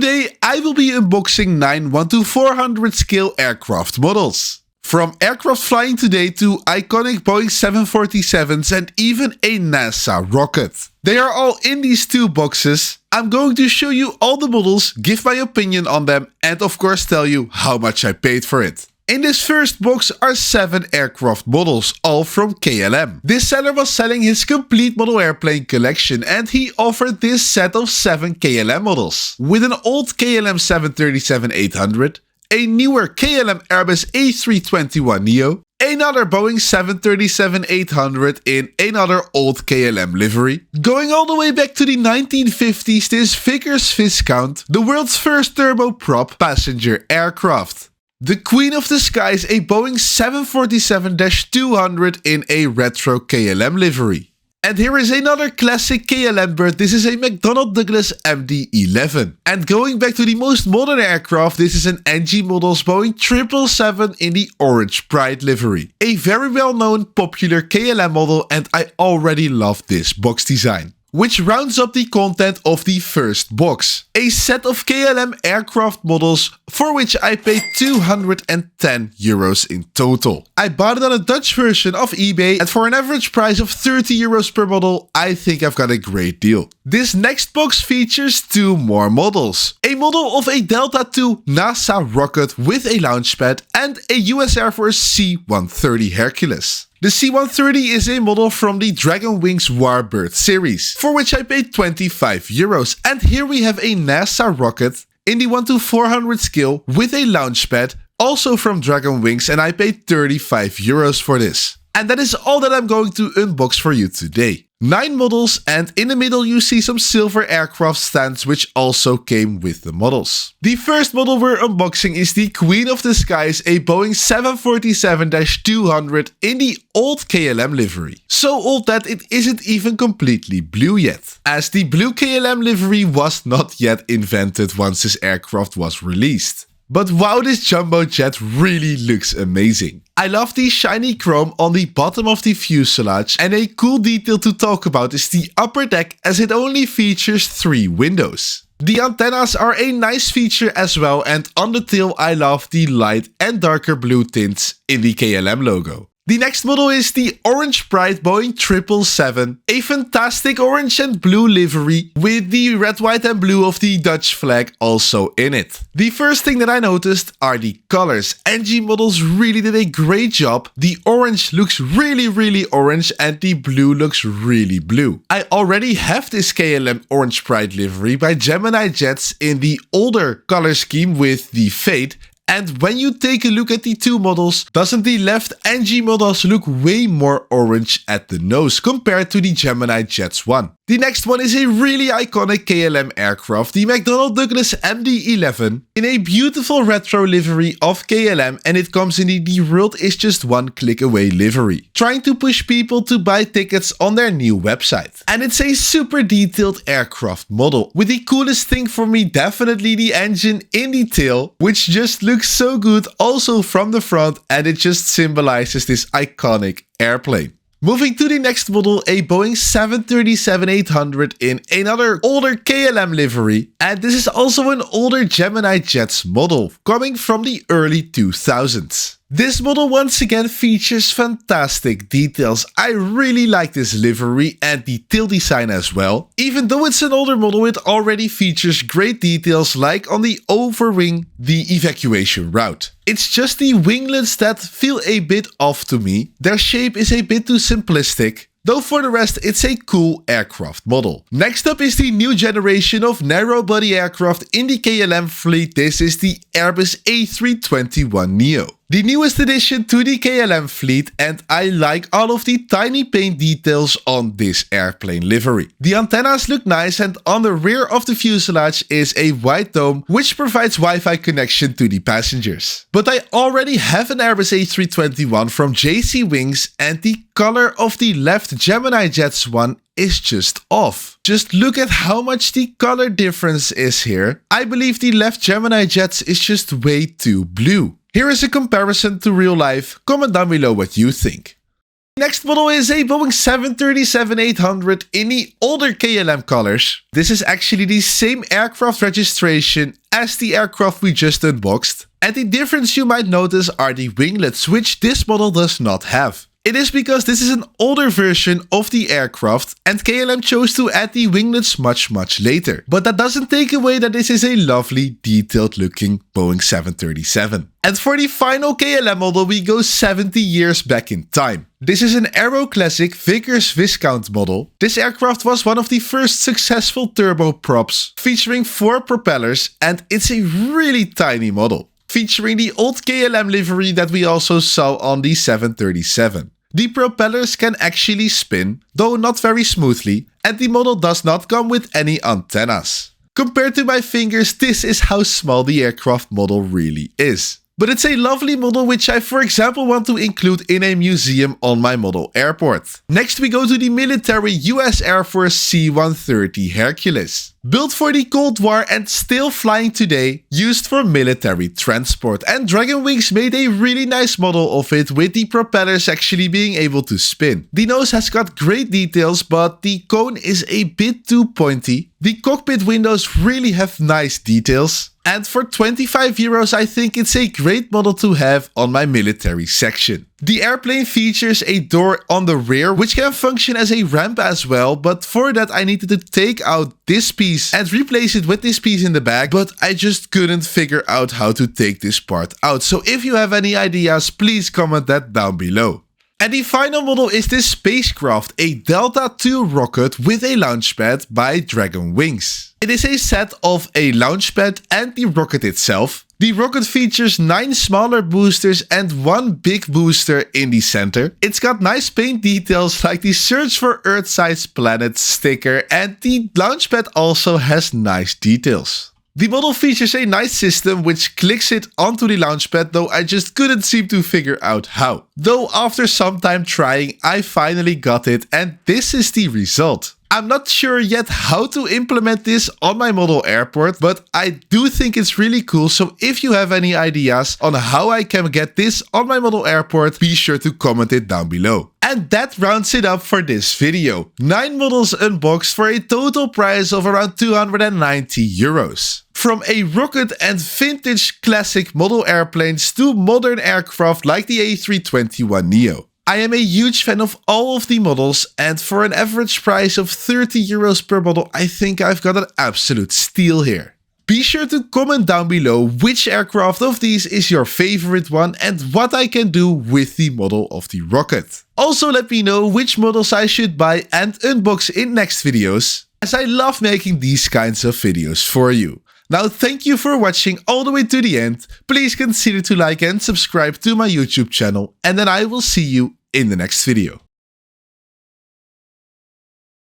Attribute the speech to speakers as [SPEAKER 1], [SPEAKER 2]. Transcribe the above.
[SPEAKER 1] Today I will be unboxing 9 1-400 scale aircraft models. From aircraft flying today to iconic Boeing 747s and even a NASA rocket. They are all in these two boxes. I'm going to show you all the models, give my opinion on them, and of course tell you how much I paid for it. In this first box are 7 aircraft models, all from KLM. This seller was selling his complete model airplane collection and he offered this set of 7 KLM models. With an old KLM 737-800, a newer KLM Airbus A321neo, another Boeing 737-800 in another old KLM livery. Going all the way back to the 1950s, this Vickers Viscount, the world's first turboprop passenger aircraft. The Queen of the Skies, a Boeing 747-200 in a retro KLM livery. And here is another classic KLM bird. This is a McDonnell Douglas MD-11. And going back to the most modern aircraft, this is an NG Models Boeing 777 in the Orange Pride livery. A very well-known popular KLM model, and I already love this box design. Which rounds up the content of the first box. A set of KLM aircraft models for which I paid €210 in total. I bought it on a Dutch version of eBay and for an average price of €30 per model, I think I've got a great deal. This next box features 2 more models. A model of a Delta II NASA rocket with a launch pad and a US Air Force C-130 Hercules. The C-130 is a model from the Dragon Wings Warbird series, for which I paid €25. And here we have a NASA rocket in the 1-400 scale with a launch pad, also from Dragon Wings, and I paid €35 for this. And that is all that I'm going to unbox for you today. 9 models, and in the middle you see some silver aircraft stands which also came with the models. The first model we're unboxing is the Queen of the Skies, a Boeing 747-200 in the old KLM livery. So old that it isn't even completely blue yet, as the blue KLM livery was not yet invented once this aircraft was released. But wow, this jumbo jet really looks amazing. I love the shiny chrome on the bottom of the fuselage, and a cool detail to talk about is the upper deck, as it only features 3 windows. The antennas are a nice feature as well, and on the tail I love the light and darker blue tints in the KLM logo. The next model is the Orange Pride Boeing 777, a fantastic orange and blue livery with the red, white and blue of the Dutch flag also in it. The first thing that I noticed are the colors. NG Models really did a great job. The orange looks really orange and the blue looks really blue. I already have this KLM Orange Pride livery by Gemini Jets in the older color scheme with the fade. And when you take a look at the 2 models, doesn't the left NG Models look way more orange at the nose compared to the Gemini Jets one? The next one is a really iconic KLM aircraft, the McDonnell Douglas MD-11, in a beautiful retro livery of KLM, and it comes in the world is just one click away livery, trying to push people to buy tickets on their new website. And it's a super detailed aircraft model, with the coolest thing for me definitely the engine in the tail, which just looks so good also from the front, and it just symbolizes this iconic airplane. Moving to the next model, a Boeing 737-800 in another older KLM livery, and this is also an older Gemini Jets model, coming from the early 2000s. This model once again features fantastic details. I really like this livery and the tail design as well. Even though it's an older model, it already features great details like on the overwing, the evacuation route. It's just the winglets that feel a bit off to me. Their shape is a bit too simplistic. Though for the rest, it's a cool aircraft model. Next up is the new generation of narrow-body aircraft in the KLM fleet. This is the Airbus A321neo. The newest addition to the KLM fleet, and I like all of the tiny paint details on this airplane livery. The antennas look nice, and on the rear of the fuselage is a white dome which provides Wi-Fi connection to the passengers. But I already have an Airbus A321 from JC Wings, and the color of the left Gemini Jets one is just off. Just look at how much the color difference is here. I believe the left Gemini Jets is just way too blue. Here is a comparison to real life. Comment down below what you think. Next model is a Boeing 737-800 in the older KLM colors. This is actually the same aircraft registration as the aircraft we just unboxed. And the difference you might notice are the winglets, which this model does not have. It is because this is an older version of the aircraft and KLM chose to add the winglets much later. But that doesn't take away that this is a lovely, detailed looking Boeing 737. And for the final KLM model, we go 70 years back in time. This is an Aeroclassics Vickers Viscount model. This aircraft was one of the first successful turboprops, featuring 4 propellers, and it's a really tiny model, featuring the old KLM livery that we also saw on the 737. The propellers can actually spin, though not very smoothly, and the model does not come with any antennas. Compared to my fingers, this is how small the aircraft model really is. But it's a lovely model which I, for example, want to include in a museum on my model airport. Next we go to the military US Air Force C-130 Hercules. Built for the Cold War and still flying today, used for military transport. And Dragonwings made a really nice model of it, with the propellers actually being able to spin. The nose has got great details, but the cone is a bit too pointy. The cockpit windows really have nice details. And for 25 euros, I think it's a great model to have on my military section. The airplane features a door on the rear, which can function as a ramp as well, but for that I needed to take out this piece and replace it with this piece in the back, but I just couldn't figure out how to take this part out. So if you have any ideas, please comment that down below. And the final model is this spacecraft, a Delta II rocket with a launch pad by Dragonwings. It is a set of a launch pad and the rocket itself. The rocket features 9 smaller boosters and 1 big booster in the center. It's got nice paint details like the Search for Earth-Sized Planets sticker, and the launch pad also has nice details. The model features a nice system which clicks it onto the launch pad, though I just couldn't seem to figure out how. Though after some time trying, I finally got it, and this is the result. I'm not sure yet how to implement this on my model airport, but I do think it's really cool, so if you have any ideas on how I can get this on my model airport, be sure to comment it down below. And that rounds it up for this video. 9 models unboxed for a total price of around 290 euros. From a rocket and vintage classic model airplanes to modern aircraft like the A321neo. I am a huge fan of all of the models, and for an average price of 30 euros per model, I think I've got an absolute steal here. Be sure to comment down below which aircraft of these is your favorite one and what I can do with the model of the rocket. Also let me know which models I should buy and unbox in next videos, as I love making these kinds of videos for you. Now thank you for watching all the way to the end. Please consider to like and subscribe to my YouTube channel, and then I will see you in the next video.